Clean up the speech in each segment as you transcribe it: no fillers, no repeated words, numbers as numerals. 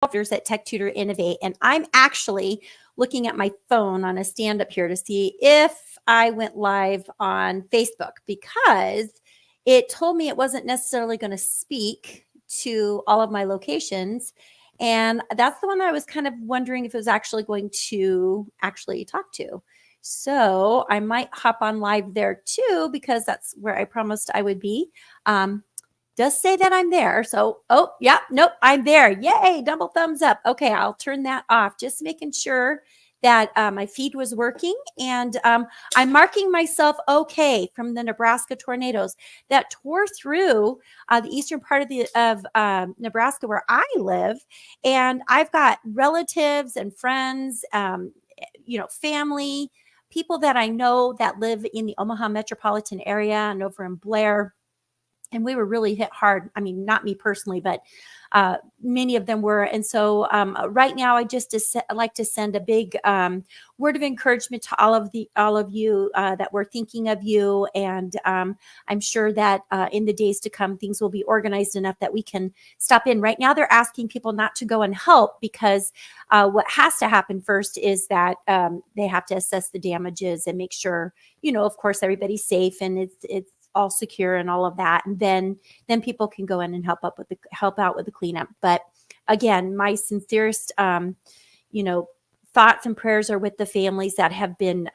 at Tech Tutor Innovate, and I'm actually looking at my phone on a stand up here to see if I went live on Facebook, because it told me it wasn't necessarily going to speak to all of my locations. And that's the one that I was kind of wondering if it was actually going to actually talk to. So I might hop on live there too, because that's where I promised I would be. Does say that I'm there. So, oh, yeah, nope, I'm there. Yay, double thumbs up. Okay, I'll turn that off, just making sure that my feed was working. And I'm marking myself okay from the Nebraska tornadoes that tore through the eastern part of Nebraska where I live. And I've got relatives and friends, family, people that I know that live in the Omaha metropolitan area and over in Blair. And we were really hit hard. I mean, not me personally, but many of them were. And so right now, I just like to send a big word of encouragement to all of you that we're thinking of you. And I'm sure that in the days to come, things will be organized enough that we can stop in. Right now, they're asking people not to go and help, because what has to happen first is that they have to assess the damages and make sure, of course, everybody's safe and it's all secure and all of that. And then people can go in and help out with the cleanup. But again, my sincerest, thoughts and prayers are with the families that have been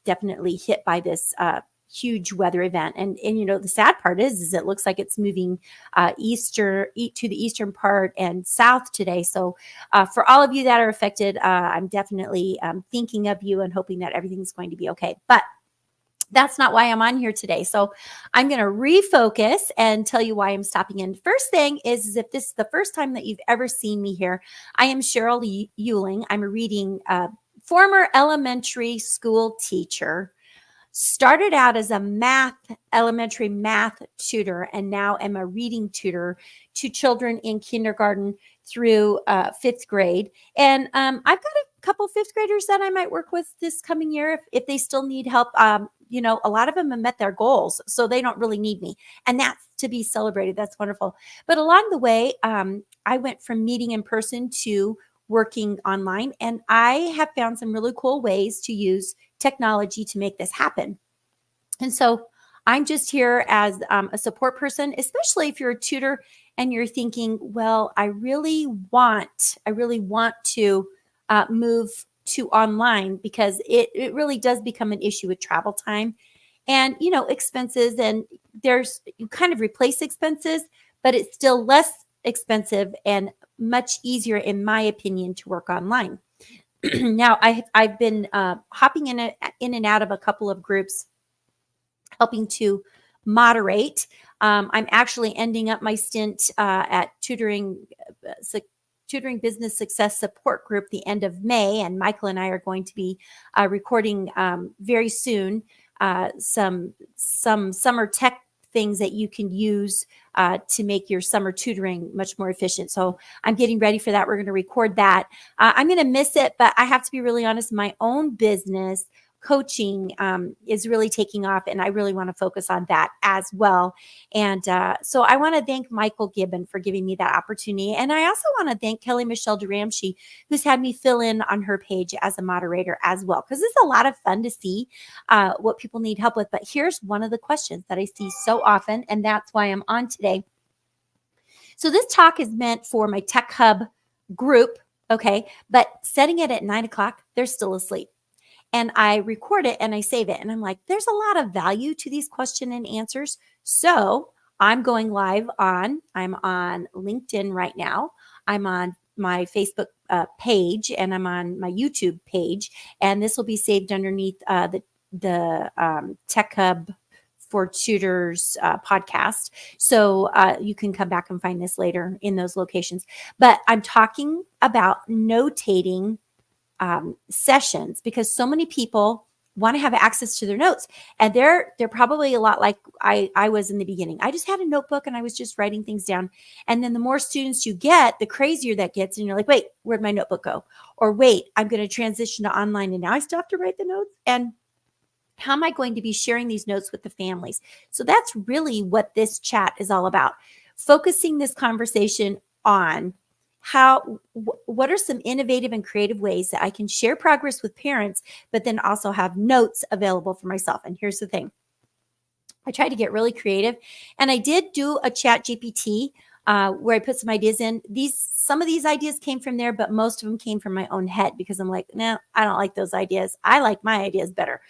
definitely hit by this huge weather event. And the sad part is it looks like it's moving to the eastern part and south today. So for all of you that are affected, I'm definitely thinking of you and hoping that everything's going to be okay. But that's not why I'm on here today. So I'm going to refocus and tell you why I'm stopping in. First thing is if this is the first time that you've ever seen me here, I am Sheryl Uehling. I'm a reading former elementary school teacher. Started out as a elementary math tutor, and now am a reading tutor to children in kindergarten through fifth grade. And I've got a couple fifth graders that I might work with this coming year if they still need help. A lot of them have met their goals, so they don't really need me. And that's to be celebrated. That's wonderful. But along the way, I went from meeting in person to working online, and I have found some really cool ways to use technology to make this happen. And so I'm just here as a support person, especially if you're a tutor and you're thinking, well, I really want to move to online, because it really does become an issue with travel time and, expenses. And you kind of replace expenses, but it's still less expensive and much easier, in my opinion, to work online. Now, I've been hopping in and out of a couple of groups, helping to moderate. I'm actually ending up my stint at Tutoring Business Success Support Group the end of May, and Michael and I are going to be recording very soon some summer tech things that you can use to make your summer tutoring much more efficient. So I'm getting ready for that. We're going to record that. I'm going to miss it, but I have to be really honest. My own business coaching is really taking off, and I really want to focus on that as well. And so I want to thank Michael Gibbon for giving me that opportunity. And I also want to thank Kelly Michelle Duramsky, who's had me fill in on her page as a moderator as well, because it's a lot of fun to see what people need help with. But here's one of the questions that I see so often, and that's why I'm on today. So this talk is meant for my Tech Hub group, okay? But setting it at 9 o'clock, they're still asleep. And I record it and I save it. And I'm like, there's a lot of value to these question and answers. So I'm going live I'm on LinkedIn right now. I'm on my Facebook page, and I'm on my YouTube page. And this will be saved underneath the Tech Hub for Tutors podcast. So you can come back and find this later in those locations. But I'm talking about notating sessions, because so many people want to have access to their notes, and they're probably a lot like I was in the beginning. I just had a notebook and I was just writing things down. And then the more students you get, the crazier that gets. And you're like, wait, where'd my notebook go? Or wait, I'm going to transition to online, and now I still have to write the notes. And how am I going to be sharing these notes with the families? So that's really what this chat is all about. Focusing this conversation on what are some innovative and creative ways that I can share progress with parents, but then also have notes available for myself? And here's the thing. I tried to get really creative, and I did do a chat GPT where I put some ideas in. Some of these ideas came from there, but most of them came from my own head because I'm like, no, I don't like those ideas. I like my ideas better.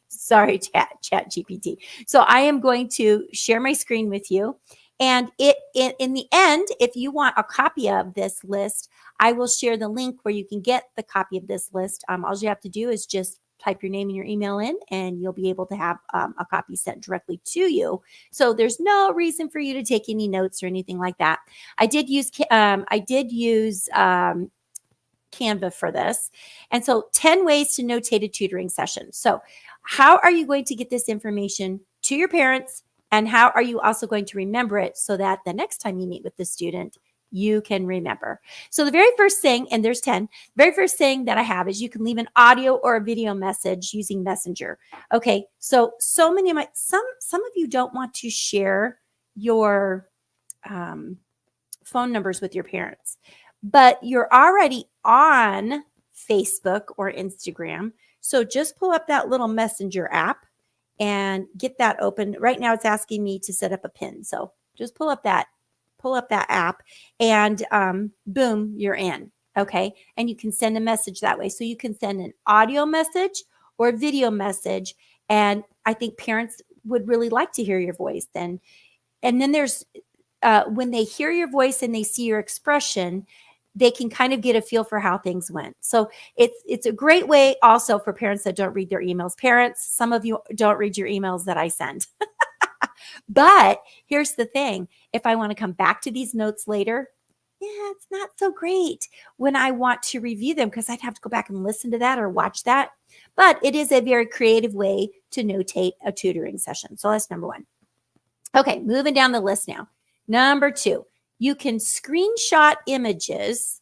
Sorry, chat GPT. So I am going to share my screen with you. And in the end, if you want a copy of this list, I will share the link where you can get the copy of this list. All you have to do is just type your name and your email in, and you'll be able to have a copy sent directly to you. So there's no reason for you to take any notes or anything like that. I did use Canva for this. And so 10 ways to notate a tutoring session. So how are you going to get this information to your parents? And how are you also going to remember it so that the next time you meet with the student, you can remember? So the very first thing, and there's 10, very first thing that I have is you can leave an audio or a video message using Messenger. Okay, so many of some of you don't want to share your phone numbers with your parents, but you're already on Facebook or Instagram. So just pull up that little Messenger app and get that open. Right now it's asking me to set up a pin. So just pull up that app, and boom, you're in. Okay. And you can send a message that way. So you can send an audio message or a video message. And I think parents would really like to hear your voice. And then there's, when they hear your voice and they see your expression, they can kind of get a feel for how things went. So it's a great way also for parents that don't read their emails. Parents, some of you don't read your emails that I send. But here's the thing. If I want to come back to these notes later, it's not so great when I want to review them because I'd have to go back and listen to that or watch that. But it is a very creative way to notate a tutoring session. So that's number one. Okay, moving down the list now. Number two, you can screenshot images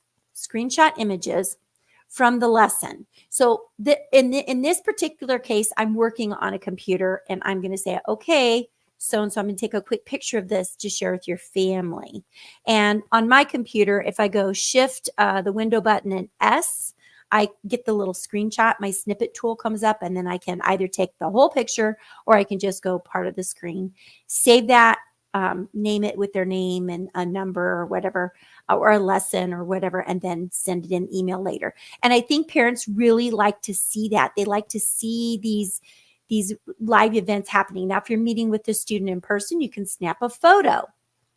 from the lesson. So in this particular case, I'm working on a computer, and I'm going to say, okay, so I'm going to take a quick picture of this to share with your family. And on my computer, if I go shift the window button and S, I get the little screenshot. My snippet tool comes up, and then I can either take the whole picture or I can just go part of the screen. Save that, name it with their name and a number or whatever, or a lesson or whatever, and then send it in email later. And I think parents really like to see that. They like to see these live events happening. Now, if you're meeting with the student in person, you can snap a photo.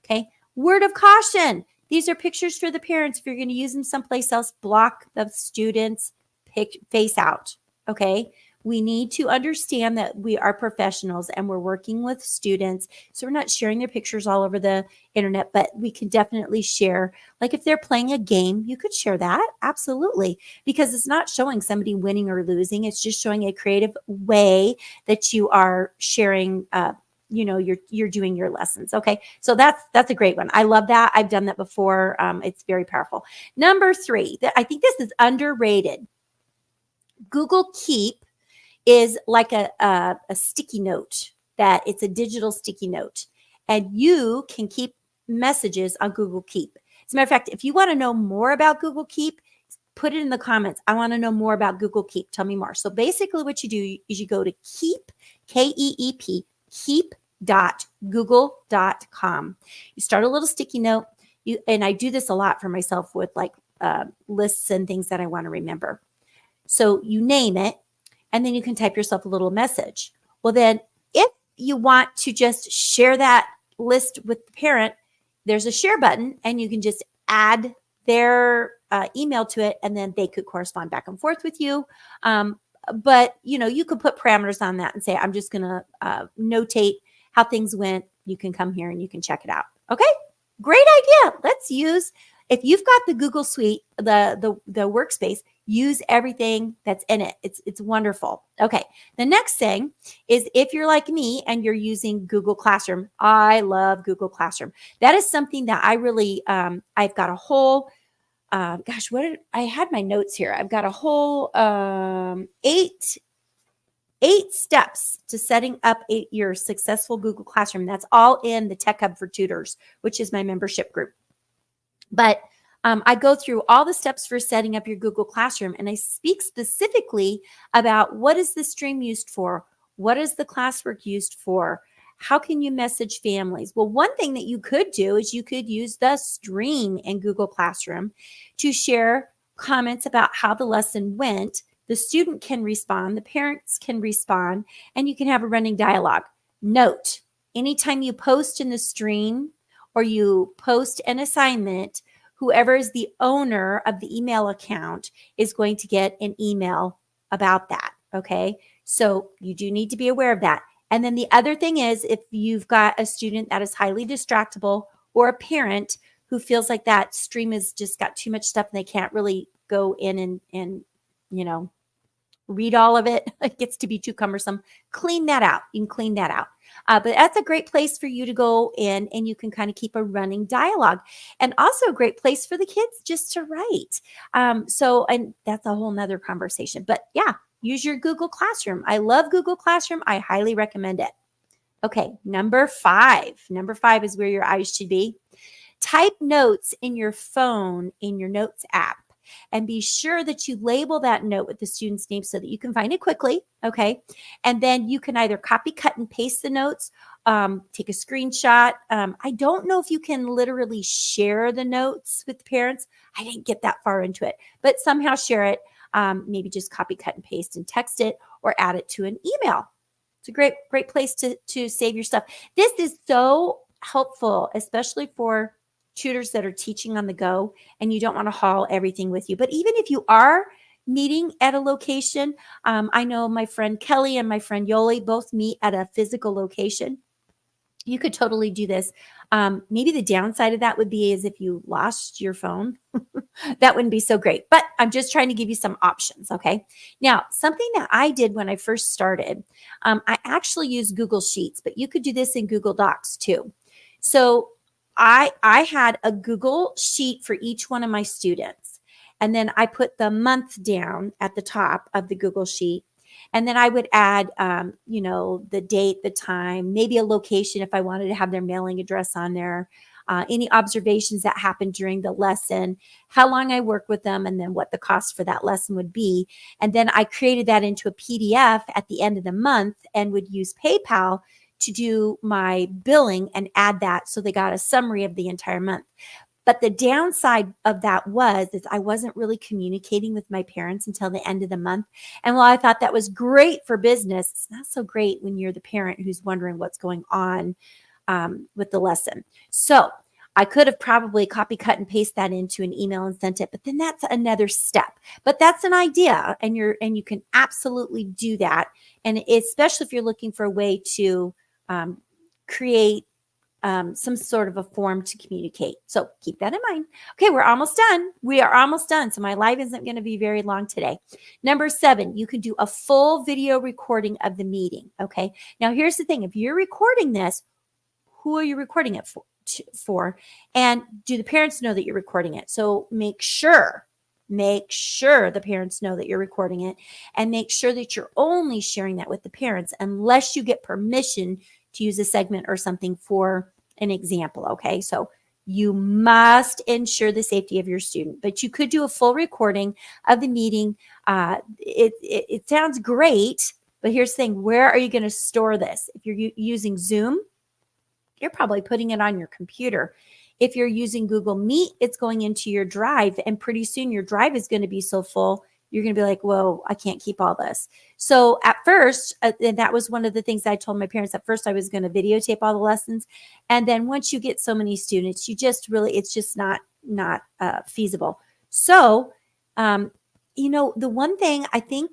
Okay. Word of caution. These are pictures for the parents. If you're going to use them someplace else, block the student's face out. Okay. We need to understand that we are professionals and we're working with students. So we're not sharing their pictures all over the internet, but we can definitely share. Like if they're playing a game, you could share that. Absolutely. Because it's not showing somebody winning or losing. It's just showing a creative way that you are sharing, you're doing your lessons. Okay. So that's a great one. I love that. I've done that before. It's very powerful. Number three, I think this is underrated. Google Keep is like a sticky note, that it's a digital sticky note, and you can keep messages on Google Keep. As a matter of fact, if you want to know more about Google Keep, put it in the comments. I want to know more about Google Keep. Tell me more. So basically what you do is you go to Keep, K-E-E-P, keep.google.com. You start a little sticky note. And I do this a lot for myself with like lists and things that I want to remember. So you name it, and then you can type yourself a little message. Well, then if you want to just share that list with the parent, there's a share button, and you can just add their email to it, and then they could correspond back and forth with you. But, you could put parameters on that and say, I'm just going to notate how things went. You can come here and you can check it out. Okay, great idea. If you've got the Google Suite, the workspace, use everything that's in it. It's wonderful. Okay. The next thing is if you're like me and you're using Google Classroom. I love Google Classroom. That is something that I really, I've got a whole, I had my notes here. I've got a whole 8 steps to setting up your successful Google Classroom. That's all in the Tech Hub for Tutors, which is my membership group. But I go through all the steps for setting up your Google Classroom, and I speak specifically about what is the stream used for? What is the classwork used for? How can you message families? Well, one thing that you could do is you could use the stream in Google Classroom to share comments about how the lesson went. The student can respond, the parents can respond, and you can have a running dialogue. Note, anytime you post in the stream or you post an assignment, whoever is the owner of the email account is going to get an email about that. Okay. So you do need to be aware of that. And then the other thing is, if you've got a student that is highly distractible or a parent who feels like that stream has just got too much stuff and they can't really go in and read all of it, it gets to be too cumbersome, clean that out. You can clean that out. But that's a great place for you to go in, and you can kind of keep a running dialogue, and also a great place for the kids just to write. And that's a whole nother conversation, but yeah, use your Google Classroom. I love Google Classroom. I highly recommend it. Okay. Number 5 is where your eyes should be. Type notes in your phone, in your notes app. And be sure that you label that note with the student's name so that you can find it quickly, okay? And then you can either copy, cut, and paste the notes, take a screenshot. I don't know if you can literally share the notes with the parents. I didn't get that far into it, but somehow share it. Maybe just copy, cut, and paste and text it or add it to an email. It's a great place to save your stuff. This is so helpful, especially for tutors that are teaching on the go and you don't want to haul everything with you. But even if you are meeting at a location, I know my friend Kelly and my friend Yoli both meet at a physical location. You could totally do this. Maybe the downside of that would be is if you lost your phone, that wouldn't be so great. But I'm just trying to give you some options, okay? Now, something that I did when I first started, I actually used Google Sheets, but you could do this in Google Docs too. So I had a Google Sheet for each one of my students. And then I put the month down at the top of the Google Sheet. And then I would add, the date, the time, maybe a location if I wanted to have their mailing address on there, any observations that happened during the lesson, how long I worked with them, and then what the cost for that lesson would be. And then I created that into a PDF at the end of the month and would use PayPal to do my billing and add that so they got a summary of the entire month. But the downside of that is I wasn't really communicating with my parents until the end of the month. And while I thought that was great for business, it's not so great when you're the parent who's wondering what's going on with the lesson. So I could have probably copy, cut, and paste that into an email and sent it, but then that's another step. But that's an idea, and you can absolutely do that. And especially if you're looking for a way to create some sort of a form to communicate. So keep that in mind. Okay, we're almost done. We are almost done. So my live isn't going to be very long today. Number 7, you can do a full video recording of the meeting. Okay, now here's the thing. If you're recording this, who are you recording it for? And do the parents know that you're recording it? So make sure the parents know that you're recording it, and make sure that you're only sharing that with the parents unless you get permission to use a segment or something for an example. Okay. So you must ensure the safety of your student, but you could do a full recording of the meeting. It sounds great, but here's the thing. Where are you going to store this? If you're using Zoom, you're probably putting it on your computer. If you're using Google Meet, it's going into your drive, and pretty soon your drive is going to be so full, you're going to be like, whoa, I can't keep all this. So at first, and that was one of the things I told my parents, at first I was going to videotape all the lessons. And then once you get so many students, it's just not feasible. So, the one thing I think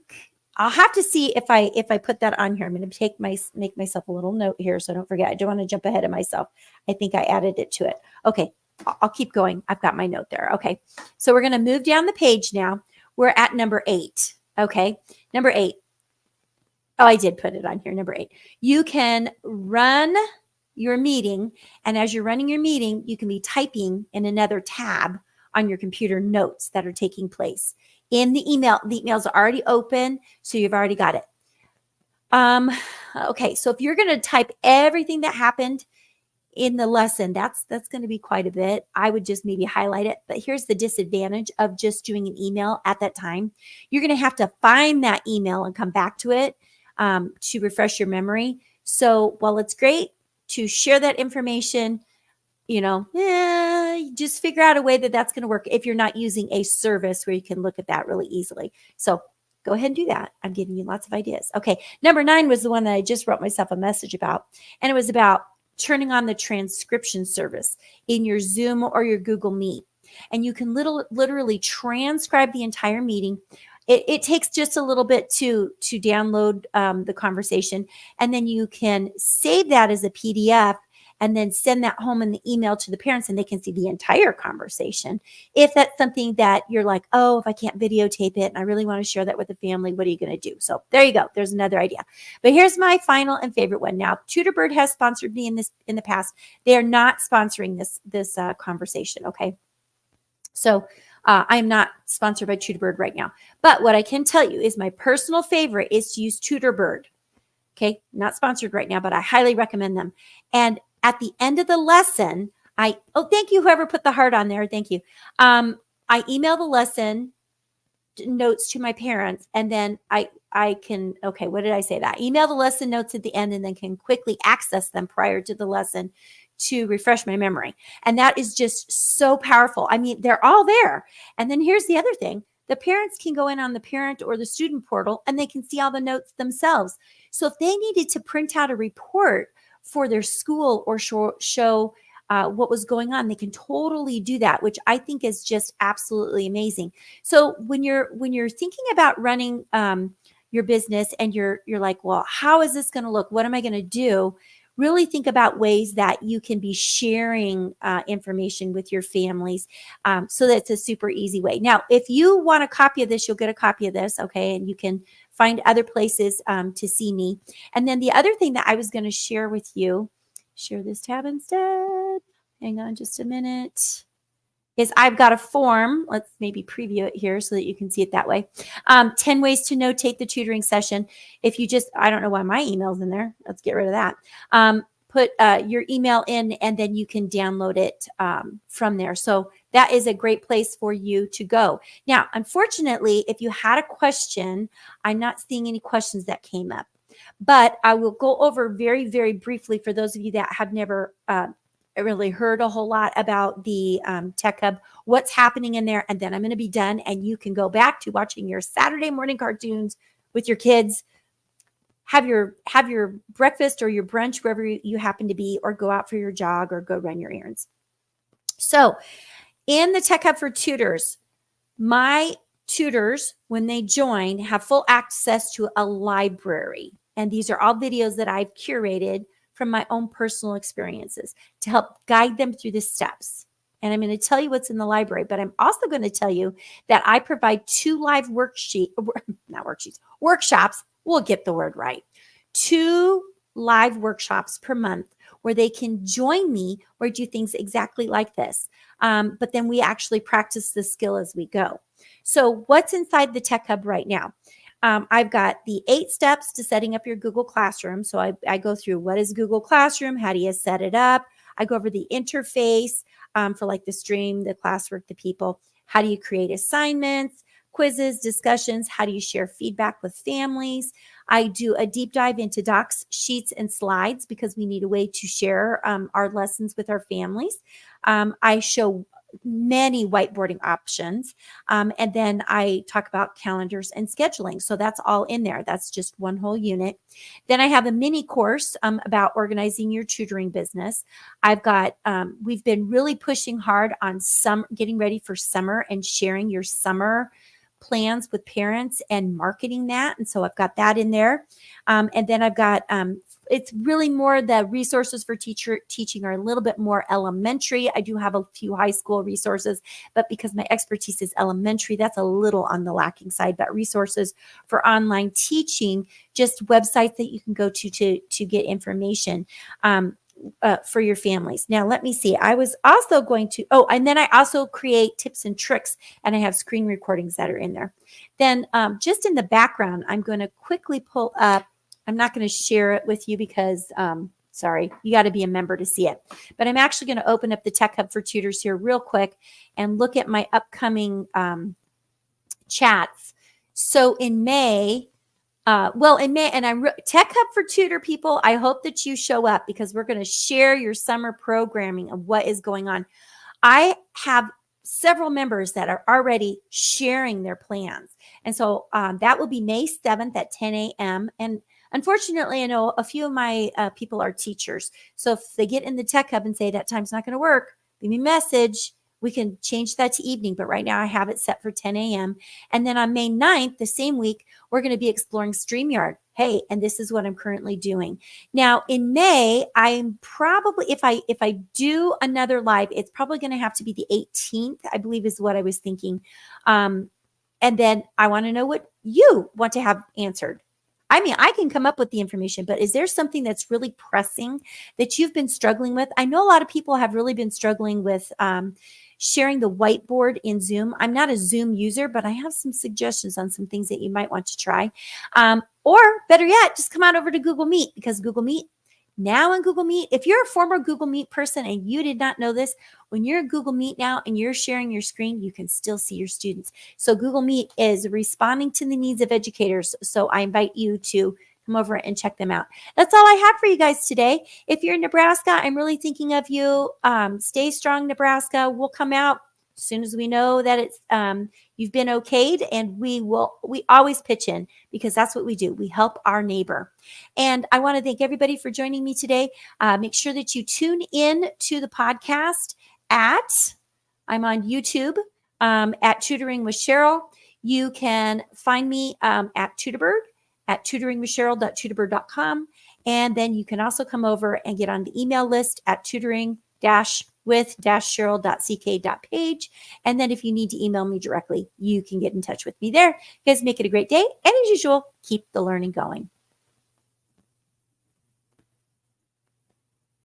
I'll have to see if I put that on here. I'm going to make myself a little note here so I don't forget. I don't want to jump ahead of myself. I think I added it to it. Okay, I'll keep going. I've got my note there. Okay, so we're going to move down the page now. We're at number 8. Okay, number 8. Oh, I did put it on here. Number 8. You can run your meeting, and as you're running your meeting, you can be typing in another tab on your computer notes that are taking place. In the email, the emails are already open, so you've already got it. Okay, so if you're going to type everything that happened in the lesson, that's going to be quite a bit. I would just maybe highlight it. But here's the disadvantage of just doing an email at that time. You're going to have to find that email and come back to it to refresh your memory. So while it's great to share that information, just figure out a way that that's going to work if you're not using a service where you can look at that really easily. So go ahead and do that. I'm giving you lots of ideas. Okay. Number 9 was the one that I just wrote myself a message about. And it was about turning on the transcription service in your Zoom or your Google Meet. And you can literally transcribe the entire meeting. It takes just a little bit to download the conversation. And then you can save that as a PDF and then send that home in the email to the parents, and they can see the entire conversation. If that's something that you're like, oh, if I can't videotape it and I really want to share that with the family, what are you going to do? So there you go. There's another idea. But here's my final and favorite one. Now, TutorBird has sponsored me in the past. They are not sponsoring this conversation. Okay. So I'm not sponsored by TutorBird right now. But what I can tell you is my personal favorite is to use TutorBird. Okay. Not sponsored right now, but I highly recommend them. And at the end of the lesson, thank you, whoever put the heart on there. Thank you. I email the lesson notes to my parents, and then I can, okay, what did I say that? Email the lesson notes at the end, and then can quickly access them prior to the lesson to refresh my memory. And that is just so powerful. I mean, they're all there. And then here's the other thing. The parents can go in on the parent or the student portal, and they can see all the notes themselves. So if they needed to print out a report for their school or show what was going on, they can totally do that, which I think is just absolutely amazing. So when you're thinking about running your business and you're like, well, how is this going to look? What am I going to do? Really think about ways that you can be sharing information with your families so that it's a super easy way. Now, if you want a copy of this, you'll get a copy of this, okay? And you can find other places to see me. And then the other thing that I was going to share with you, share this tab instead. Hang on just a minute. Is I've got a form. Let's maybe preview it here so that you can see it that way. 10 ways to notate the tutoring session. If you I don't know why my email's in there. Let's get rid of that. Put your email in, and then you can download it from there. So that is a great place for you to go. Now, unfortunately, if you had a question, I'm not seeing any questions that came up, but I will go over very, very briefly for those of you that have never really heard a whole lot about the Tech Hub, what's happening in there, and then I'm going to be done, and you can go back to watching your Saturday morning cartoons with your kids. Have your breakfast or your brunch wherever you happen to be, or go out for your jog or go run your errands. So in the Tech Hub for Tutors, my tutors, when they join, have full access to a library. And these are all videos that I've curated from my own personal experiences to help guide them through the steps. And I'm going to tell you what's in the library, but I'm also going to tell you that I provide 2 live workshops. We'll get the word right. 2 live workshops per month where they can join me or do things exactly like this. But then we actually practice the skill as we go. So what's inside the Tech Hub right now? I've got the 8 steps to setting up your Google Classroom. So I go through what is Google Classroom, how do you set it up? I go over the interface for like the stream, the classwork, the people. How do you create assignments, quizzes, discussions? How do you share feedback with families? I do a deep dive into docs, sheets, and slides because we need a way to share our lessons with our families. I show many whiteboarding options. And then I talk about calendars and scheduling. So that's all in there. That's just one whole unit. Then I have a mini course about organizing your tutoring business. I've got, we've been really pushing hard on getting ready for summer and sharing your summer plans with parents and marketing that. And so I've got that in there. And then I've got, it's really more the resources for teaching are a little bit more elementary. I do have a few high school resources, but because my expertise is elementary, that's a little on the lacking side. But resources for online teaching, just websites that you can go to get information for your families. Now, let me see. I was also going to, and then I also create tips and tricks, and I have screen recordings that are in there. Then just in the background, I'm going to quickly pull up. I'm not going to share it with you because Sorry, you got to be a member to see it. But I'm actually going to open up the Tech Hub for Tutors here real quick and look at my upcoming chats. So in May, and Tech Hub for Tutor people, I hope that you show up because we're going to share your summer programming of what is going on. I have several members that are already sharing their plans. And so that will be May 7th at 10 a.m. And unfortunately, I know a few of my people are teachers. So if they get in the Tech Hub and say that time's not going to work, leave me a message. We can change that to evening, but right now I have it set for 10 a.m. And then on May 9th, the same week, we're going to be exploring StreamYard. Hey, and this is what I'm currently doing. Now in May, I'm probably, if I do another live, it's probably going to have to be the 18th, I believe is what I was thinking. And then I want to know what you want to have answered. I mean, I can come up with the information, but is there something that's really pressing that you've been struggling with? I know a lot of people have really been struggling with sharing the whiteboard in Zoom. I'm not a Zoom user, but I have some suggestions on some things that you might want to try. Or better yet, just come on over to Google Meet, because Google Meet, now in Google Meet, if you're a former Google Meet person and you did not know this, when you're in Google Meet now and you're sharing your screen, you can still see your students. So Google Meet is responding to the needs of educators. So I invite you to come over and check them out. That's all I have for you guys today. If you're in Nebraska, I'm really thinking of you. Stay strong, Nebraska. We'll come out as soon as we know that it's you've been okayed, and we always pitch in, because that's what we do. We help our neighbor. And I want to thank everybody for joining me today. Make sure that you tune in to the podcast I'm on YouTube at Tutoring with Sheryl. You can find me at Tutorbird at tutoringwithsheryl.tutorbird.com. And then you can also come over and get on the email list at tutoring-with-sheryl.ck.page. And then if you need to email me directly, you can get in touch with me there. You guys make it a great day. And as usual, keep the learning going.